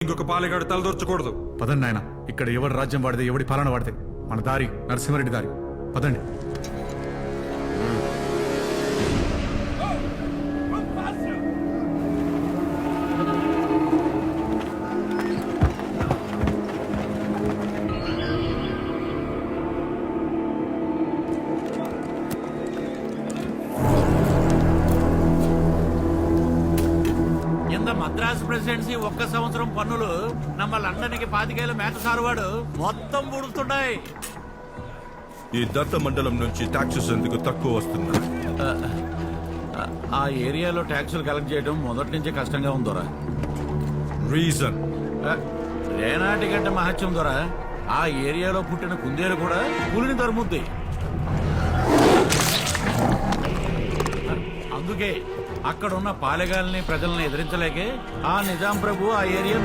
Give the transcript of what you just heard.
ఇంకొక పాలెగాడు తలదొర్చకూడదు. పదండి నాయన, ఇక్కడ ఎవడి రాజ్యం వాడితే ఎవడి పాలన వాడితే మన దారి నరసింహారెడ్డి దారి. పదండి. మద్రాసు ప్రెసిడెన్సీ ఒక్క సంవత్సరం పన్నులు నమ్మ లండన్కి 25 మేత సారువాడు మొత్తం పుడుతున్నాయి. ఈ దత్త మండలం నుంచి ట్యాక్సెస్ ఎందుకు తక్కువ వస్తున్నాయి? ఆ ఏరియాలో ట్యాక్సులు కలెక్ట్ చేయడం మొదటి నుంచే కష్టంగా ఉందోరా. రీజన్ రేనాటి గంట మహత్యం దొరా. ఆ ఏరియాలో పుట్టిన కుందేలు కూడా పులిని తరుముద్ది. అందుకే అక్కడున్న పాలెగాల్ని ప్రజల్ని ఎదిరించలేకే ఆ నిజాం ప్రభు ఆ ఏరియా